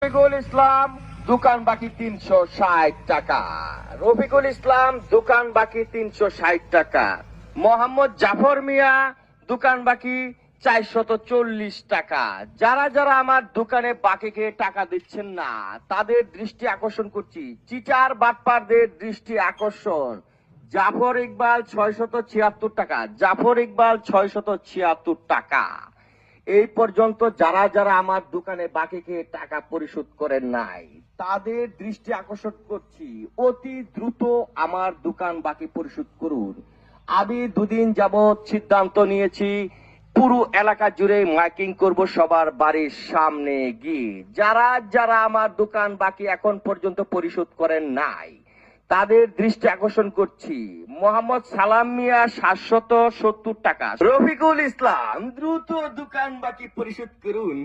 রফিকুল ইসলাম দোকান বাকি 360 টাকা। রফিকুল ইসলাম দোকান বাকি 360 টাকা। মোহাম্মদ জাফর মিয়া দোকান বাকি 440 টাকা। যারা যারা আমার দোকানে বাকি খেয়ে টাকা দিচ্ছেন না তাদের দৃষ্টি আকর্ষণ করছি, চিটার বাটপারদের দৃষ্টি আকর্ষণ। জাফর ইকবাল 676 টাকা। জাফর ইকবাল 676 টাকা। এই পর্যন্ত যারা যারা আমার দোকানে বাকি খেয়ে টাকা পরিশোধ করেন নাই তাদের দৃষ্টি আকর্ষণ করছি, অতি দ্রুত আমার দোকান বাকি পরিশোধ করুন। আমি দুদিন যাবৎ সিদ্ধান্ত নিয়েছি পুরো এলাকা জুড়ে মাইকিং করব সবার বাড়ির সামনে গিয়ে। যারা যারা আমার দোকান বাকি এখন পর্যন্ত পরিশোধ করেন নাই তাদের দৃষ্টি আকর্ষণ করছি। মোহাম্মদ সালাম মিয়া 770 টাকা। রফিকুল ইসলাম দ্রুত দোকান বাকি পরিশোধ করুন।